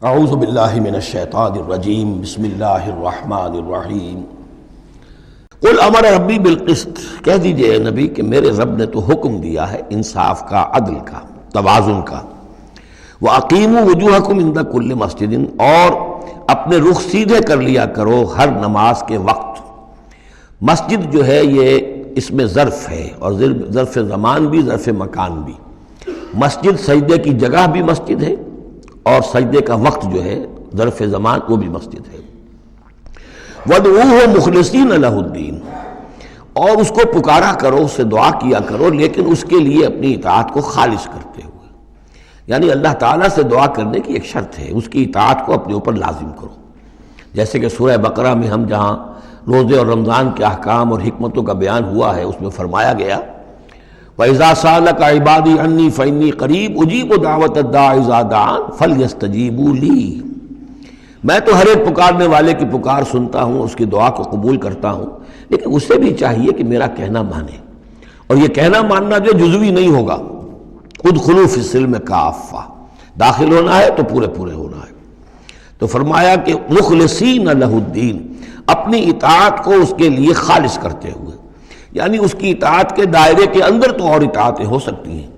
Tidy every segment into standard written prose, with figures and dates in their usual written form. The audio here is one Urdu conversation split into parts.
اعوذ باللہ من الشیطان الرجیم بسم اللہ الرحمن الرحیم قل امر ربی بالقسط، کہہ دیجئے اے نبی کہ میرے رب نے تو حکم دیا ہے انصاف کا، عدل کا، توازن کا۔ وَأَقِيمُوا وُجُوهَكُمْ عِنْدَ كُلِّ مَسْجِدٍ، اور اپنے رخ سیدھے کر لیا کرو ہر نماز کے وقت۔ مسجد جو ہے یہ اس میں ظرف ہے، اور ظرف زمان بھی، ظرف مکان بھی۔ مسجد سجدے کی جگہ بھی مسجد ہے، اور سجدے کا وقت جو ہے ظرف زمان وہ بھی مسجد ہے۔ وَادْعُوهُ مُخْلِصِينَ لَهُ الدِّينَ، اور اس کو پکارا کرو، اس سے دعا کیا کرو، لیکن اس کے لیے اپنی اطاعت کو خالص کرتے ہوئے، یعنی اللہ تعالیٰ سے دعا کرنے کی ایک شرط ہے، اس کی اطاعت کو اپنے اوپر لازم کرو۔ جیسے کہ سورہ بقرہ میں ہم جہاں روزے اور رمضان کے احکام اور حکمتوں کا بیان ہوا ہے، اس میں فرمایا گیا وَإِذَا سَأَلَكَ عِبَادِي عَنِّي فَإِنِّي قَرِيبٌ أُجِيبُ دَعْوَةَ الدَّاعِ إِذَا دَعَانِ فَلْيَسْتَجِيبُوا لِي، میں تو ہر ایک پکارنے والے کی پکار سنتا ہوں، اس کی دعا کو قبول کرتا ہوں، لیکن اسے بھی چاہیے کہ میرا کہنا مانے، اور یہ کہنا ماننا جو جزوی نہیں ہوگا۔ ادخلوا فی السلم کافہ، داخل ہونا ہے تو پورے پورے ہونا ہے۔ تو فرمایا کہ مخلصین لہ الدین، اپنی اطاعت کو اس کے لیے خالص کرتے ہوئے، یعنی اس کی اطاعت کے دائرے کے اندر تو اور اطاعتیں ہو سکتی ہیں۔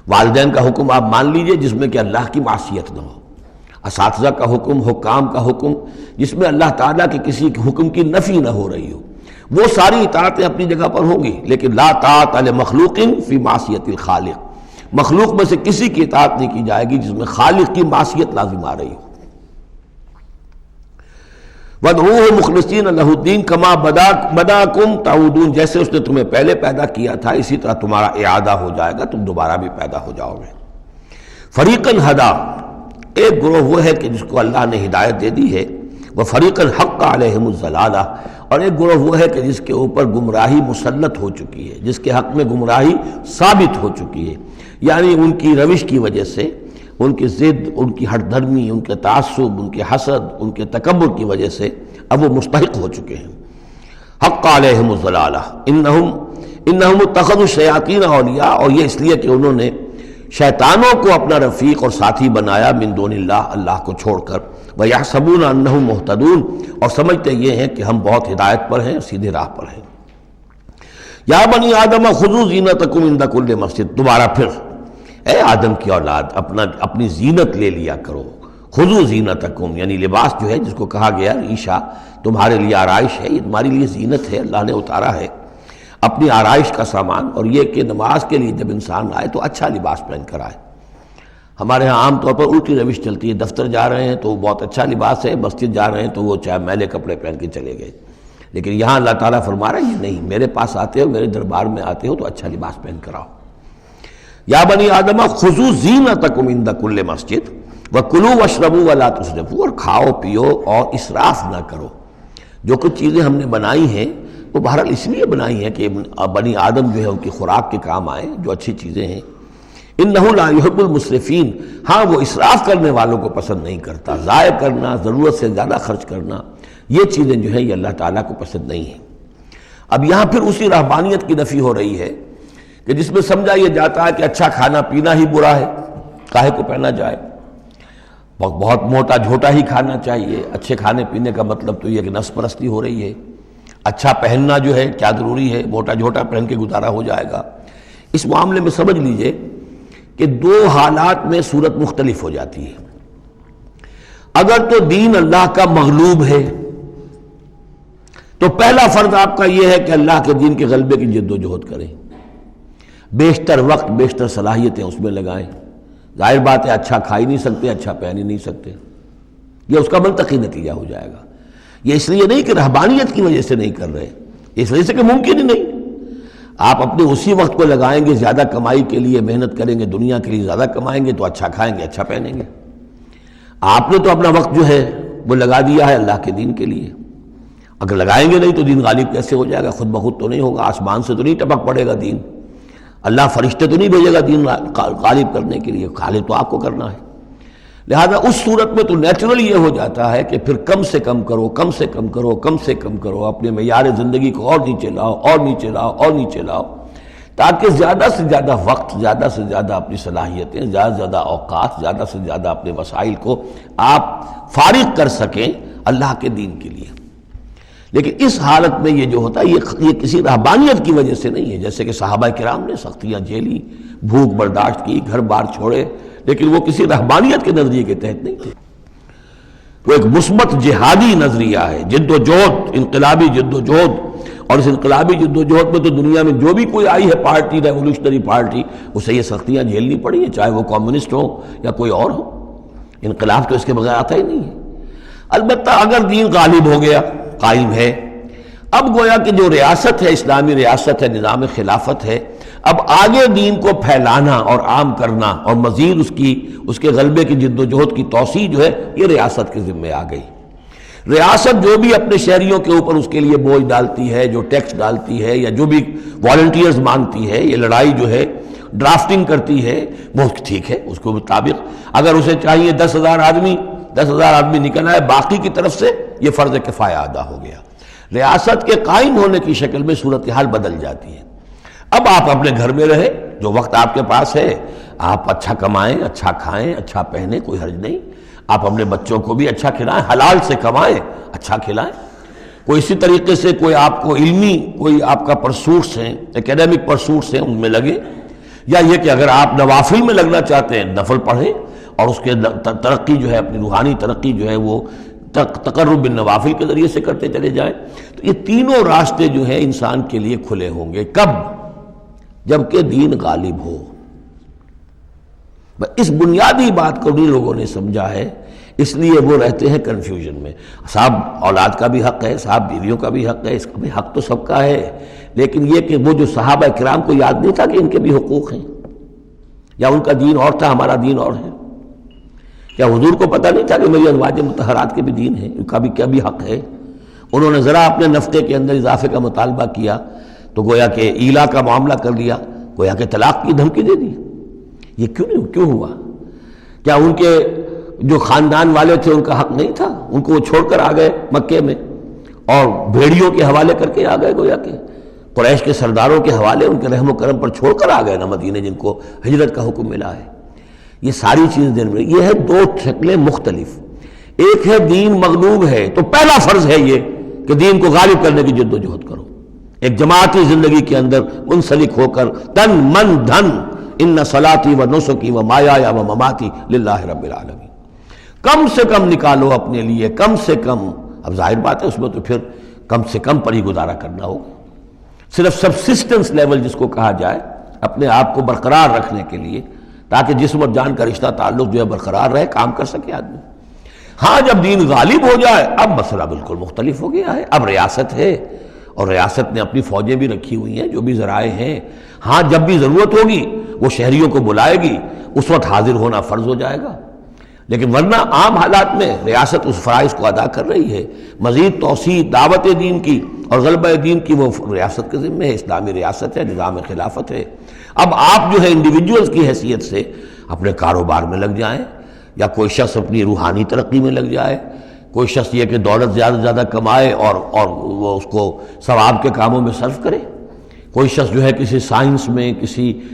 والدین کا حکم آپ مان لیجئے جس میں کہ اللہ کی معصیت نہ ہو، اساتذہ کا حکم، حکام کا حکم جس میں اللہ تعالیٰ کے کسی حکم کی نفی نہ ہو رہی ہو، وہ ساری اطاعتیں اپنی جگہ پر ہوں گی، لیکن لا طاعۃ لمخلوق فی معصیت الخالق، مخلوق میں سے کسی کی اطاعت نہیں کی جائے گی جس میں خالق کی معصیت لازم آ رہی ہو۔ وَادْعُوهُ مُخْلِصِينَ لَهُ الدِّينَ كَمَا بَدَأَكُمْ تَعُودُونَ، جیسے اس نے تمہیں پہلے پیدا کیا تھا اسی طرح تمہارا اعادہ ہو جائے گا، تم دوبارہ بھی پیدا ہو جاؤ گے۔ فَرِيقًا هَدَىٰ، ایک گروہ وہ ہے کہ جس کو اللہ نے ہدایت دے دی ہے، وَفَرِيقًا حَقَّ عَلَيْهِمُ الضَّلَالَةُ، اور ایک گروہ وہ ہے کہ جس کے اوپر گمراہی مسلط ہو چکی ہے، جس کے حق میں گمراہی ثابت ہو چکی ہے، یعنی ان کی روش کی وجہ سے، ان کی ضد، ان کی ہٹ دھرمی، ان کے تعصب، ان کے حسد، ان کے تکبر کی وجہ سے اب وہ مستحق ہو چکے ہیں۔ حق علیہم الضلالہ انہم اتخذوا الشیاطین اولیاء، اور یہ اس لیے کہ انہوں نے شیطانوں کو اپنا رفیق اور ساتھی بنایا، من دون اللہ، اللہ کو چھوڑ کر، ویحسبون انہم مہتدون، اور سمجھتے یہ ہیں کہ ہم بہت ہدایت پر ہیں، سیدھے راہ پر ہیں۔ یا بنی آدم خذوا زینتکم عند کل مسجد، دوبارہ پھر اے آدم کی اولاد اپنی زینت لے لیا کرو۔ خذوا زینتکم، یعنی لباس جو ہے جس کو کہا گیا ریشہ تمہارے لیے آرائش ہے، یہ تمہاری لیے زینت ہے، اللہ نے اتارا ہے اپنی آرائش کا سامان، اور یہ کہ نماز کے لیے جب انسان آئے تو اچھا لباس پہن کر آئے۔ ہمارے ہاں عام طور پر الٹی روش چلتی ہے، دفتر جا رہے ہیں تو وہ بہت اچھا لباس ہے، مسجد جا رہے ہیں تو وہ چاہے میلے کپڑے پہن کے چلے گئے، لیکن یہاں اللہ تعالیٰ فرما رہا ہے یہ نہیں، میرے پاس آتے ہو، میرے دربار میں آتے ہو تو اچھا لباس پہن کر آؤ۔ یا بنی آدم خذوا زینتکم عند کل مسجد وکلوا واشربوا ولا تسرفوا، اور کھاؤ پیو اور اسراف نہ کرو۔ جو کچھ چیزیں ہم نے بنائی ہیں وہ بہرحال اس لیے بنائی ہیں کہ بنی آدم جو ہے ان کی خوراک کے کام آئیں، جو اچھی چیزیں ہیں۔ انہ لا يحب المسرفین، ہاں وہ اسراف کرنے والوں کو پسند نہیں کرتا، ضائع کرنا، ضرورت سے زیادہ خرچ کرنا، یہ چیزیں جو ہیں یہ اللہ تعالیٰ کو پسند نہیں ہیں۔ اب یہاں پھر اسی رہبانیت کی نفی ہو رہی ہے کہ جس میں سمجھا یہ جاتا ہے کہ اچھا کھانا پینا ہی برا ہے، کاہے کو پہنا جائے، بہت موٹا جھوٹا ہی کھانا چاہیے۔ اچھے کھانے پینے کا مطلب تو یہ کہ نفس پرستی ہو رہی ہے۔ اچھا پہننا جو ہے کیا ضروری ہے، موٹا جھوٹا پہن کے گزارا ہو جائے گا۔ اس معاملے میں سمجھ لیجئے کہ دو حالات میں صورت مختلف ہو جاتی ہے۔ اگر تو دین اللہ کا مغلوب ہے تو پہلا فرض آپ کا یہ ہے کہ اللہ کے دین کے غلبے کی جد و جہد کریں، بیشتر وقت بیشتر صلاحیتیں اس میں لگائیں۔ ظاہر بات ہے اچھا کھا ہی نہیں سکتے، اچھا پہن ہی نہیں سکتے، یہ اس کا منطقی نتیجہ ہو جائے گا۔ یہ اس لیے نہیں کہ رہبانیت کی وجہ سے نہیں کر رہے، اس وجہ سے کہ ممکن ہی نہیں۔ آپ اپنے اسی وقت کو لگائیں گے زیادہ کمائی کے لیے، محنت کریں گے دنیا کے لیے، زیادہ کمائیں گے تو اچھا کھائیں گے، اچھا پہنیں گے۔ آپ نے تو اپنا وقت جو ہے وہ لگا دیا ہے اللہ کے دین کے لیے، اگر لگائیں گے نہیں تو دین غالب کیسے ہو جائے گا؟ خود بخود تو نہیں ہوگا، آسمان سے تو نہیں ٹپک پڑے گا دین، اللہ فرشتے تو نہیں بھیجے گا دین غالب کرنے کے لیے، غالب تو آپ کو کرنا ہے۔ لہذا اس صورت میں تو نیچرل یہ ہو جاتا ہے کہ پھر کم سے کم کرو، کم سے کم کرو، کم سے کم کرو، اپنے معیار زندگی کو اور نیچے لاؤ اور نیچے لاؤ اور نیچے لاؤ، تاکہ زیادہ سے زیادہ وقت، زیادہ سے زیادہ اپنی صلاحیتیں، زیادہ سے زیادہ اوقات، زیادہ سے زیادہ اپنے وسائل کو آپ فارغ کر سکیں اللہ کے دین کے لیے۔ لیکن اس حالت میں یہ جو ہوتا ہے یہ کسی رہبانیت کی وجہ سے نہیں ہے، جیسے کہ صحابہ کرام نے سختیاں جھیلی، بھوک برداشت کی، گھر بار چھوڑے، لیکن وہ کسی رہبانیت کے نظریے کے تحت نہیں تھے۔ وہ ایک مثبت جہادی نظریہ ہے، جد و جہد، انقلابی جد و جہد۔ اور اس انقلابی جد و جہد میں تو دنیا میں جو بھی کوئی آئی ہے پارٹی، ریولوشنری پارٹی، اسے یہ سختیاں جھیلنی پڑی ہیں، چاہے وہ کمیونسٹ ہو یا کوئی اور ہو۔ انقلاب تو اس کے بغیر آتا ہی نہیں ہے۔ البتہ اگر دین غالب ہو گیا، قائم ہے، اب گویا کہ جو ریاست ہے، اسلامی ریاست ہے، نظام خلافت ہے، اب آگے دین کو پھیلانا اور عام کرنا اور مزید اس کے غلبے کی جد و جہد کی توسیع جو ہے یہ ریاست کے ذمہ آ گئی۔ ریاست جو بھی اپنے شہریوں کے اوپر اس کے لیے بوجھ ڈالتی ہے، جو ٹیکس ڈالتی ہے، یا جو بھی والنٹیئرز مانگتی ہے، یہ لڑائی جو ہے ڈرافٹنگ کرتی ہے، وہ ٹھیک ہے، اس کے مطابق اگر اسے چاہیے 10,000 آدمی نکل آئے، باقی کی طرف سے یہ فرض کفایہ ادا ہو گیا۔ ریاست کے قائم ہونے کی شکل میں صورتحال بدل جاتی ہے۔ اب آپ اپنے گھر میں رہے، جو وقت آپ کے پاس ہے آپ اچھا کمائیں، اچھا کھائیں، اچھا پہنیں، کوئی حرج نہیں۔ آپ اپنے بچوں کو بھی اچھا کھلائیں، حلال سے کمائیں، اچھا کھلائیں۔ کوئی اسی طریقے سے کوئی آپ کو علمی کوئی آپ کا پرسوٹس ہیں، ایکیڈیمک پرسوٹس ہیں، ان میں لگے، یا یہ کہ اگر آپ نوافل میں لگنا چاہتے ہیں نفل پڑھیں اور اس کے ترقی جو ہے، اپنی روحانی ترقی جو ہے وہ تقرب بالنوافل کے ذریعے سے کرتے چلے جائیں۔ تو یہ تینوں راستے جو ہیں انسان کے لیے کھلے ہوں گے۔ کب؟ جبکہ دین غالب ہو۔ اس بنیادی بات کو بھی لوگوں نے سمجھا ہے، اس لیے وہ رہتے ہیں کنفیوژن میں۔ صاحب اولاد کا بھی حق ہے، صاحب بیویوں کا بھی حق ہے، اس کا بھی حق تو سب کا ہے، لیکن یہ کہ وہ جو صحابہ کرام کو یاد نہیں تھا کہ ان کے بھی حقوق ہیں، یا ان کا دین اور تھا، ہمارا دین اور ہے؟ کیا حضور کو پتہ نہیں تھا کہ میری ازواج مطہرات کے بھی دین ہے، ان کا بھی کیا بھی حق ہے؟ انہوں نے ذرا اپنے نفقے کے اندر اضافے کا مطالبہ کیا تو گویا کہ ایلا کا معاملہ کر لیا، گویا کہ طلاق کی دھمکی دے دی۔ یہ کیوں ہوا؟ کیا ان کے جو خاندان والے تھے ان کا حق نہیں تھا؟ ان کو وہ چھوڑ کر آ گئے مکے میں اور بھیڑیوں کے حوالے کر کے آ گئے، گویا کہ قریش کے سرداروں کے حوالے ان کے رحم و کرم پر چھوڑ کر آ گئے نا مدینے، جن کو ہجرت کا حکم ملا ہے۔ یہ ساری چیز دین میں یہ ہے، دو شکلیں مختلف۔ ایک ہے دین مغلوب ہے تو پہلا فرض ہے یہ کہ دین کو غالب کرنے کی جد و جہد کرو، ایک جماعتی زندگی کے اندر منسلک ہو کر تن من دھن، ان صلاتی و نسکی و مایایا و مماتی للہ رب العالمین، کم سے کم نکالو اپنے لیے، کم سے کم۔ اب ظاہر بات ہے اس میں تو پھر کم سے کم پر ہی گزارا کرنا ہوگا، صرف سبسسٹنس لیول جس کو کہا جائے، اپنے آپ کو برقرار رکھنے کے لیے، تاکہ جسم اور جان کا رشتہ تعلق جو ہے برقرار رہے، کام کر سکے آدمی۔ ہاں جب دین غالب ہو جائے اب مسئلہ بالکل مختلف ہو گیا ہے، اب ریاست ہے اور ریاست نے اپنی فوجیں بھی رکھی ہوئی ہیں، جو بھی ذرائع ہیں۔ ہاں جب بھی ضرورت ہوگی وہ شہریوں کو بلائے گی، اس وقت حاضر ہونا فرض ہو جائے گا، لیکن ورنہ عام حالات میں ریاست اس فرائض کو ادا کر رہی ہے۔ مزید توسیع دعوت دین کی اور غلبہ دین کی وہ ریاست کے ذمہ ہے، اسلامی ریاست ہے، نظام خلافت ہے۔ اب آپ جو ہے انڈیویجولز کی حیثیت سے اپنے کاروبار میں لگ جائیں، یا کوئی شخص اپنی روحانی ترقی میں لگ جائے، کوئی شخص یہ کہ دولت زیادہ سے زیادہ کمائے اور وہ اس کو ثواب کے کاموں میں صرف کرے، کوئی شخص جو ہے کسی سائنس میں،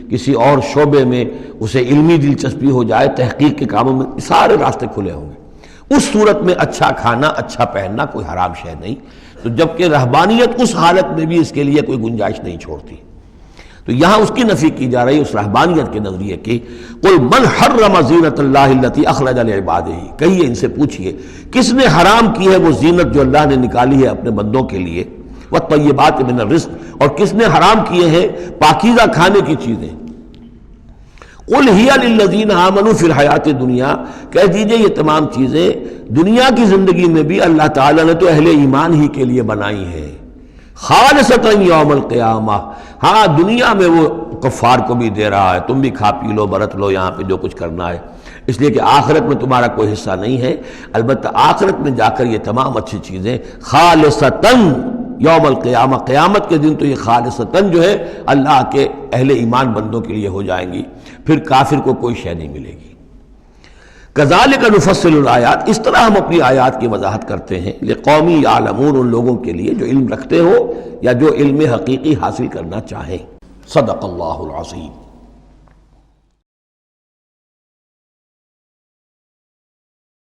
کسی اور شعبے میں اسے علمی دلچسپی ہو جائے، تحقیق کے کاموں میں، سارے راستے کھلے ہوں گے۔ اس صورت میں اچھا کھانا، اچھا پہننا کوئی حرام شے نہیں، تو جبکہ رہبانیت اس حالت میں بھی اس کے لیے کوئی گنجائش نہیں چھوڑتی، تو یہاں اس کی نفی کی جا رہی ہے اس رہبانیت کے نظریے کی۔ قل من حرم زینت اللہ التی اخرج لعبادہ، کہیے ان سے پوچھئے کس نے حرام کی ہے وہ زینت جو اللہ نے نکالی ہے اپنے بندوں کے لیے، والطیبات من الرزق، اور کس نے حرام کیے ہیں پاکیزہ کھانے کی چیزیں۔ قل ہی للذین آمنوا فی الحیات الدنیا، کہہ دیجئے یہ تمام چیزیں دنیا کی زندگی میں بھی اللہ تعالیٰ نے تو اہل ایمان ہی کے لیے بنائی ہیں، خالصتاً یوم القیامہ۔ ہاں دنیا میں وہ کفار کو بھی دے رہا ہے، تم بھی کھا پی لو، برت لو یہاں پہ جو کچھ کرنا ہے، اس لیے کہ آخرت میں تمہارا کوئی حصہ نہیں ہے، البتہ آخرت میں جا کر یہ تمام اچھی چیزیں خالصتاً یوم القیامہ، قیامت کے دن تو یہ خالصتاً جو ہے اللہ کے اہل ایمان بندوں کے لیے ہو جائیں گی، پھر کافر کو کوئی شے نہیں ملے گی۔ کذالک نفصل الآیات، اس طرح ہم اپنی آیات کی وضاحت کرتے ہیں، لقومی یعلمون، ان لوگوں کے لیے جو علم رکھتے ہو یا جو علم حقیقی حاصل کرنا چاہیں۔ صدق اللہ العظیم.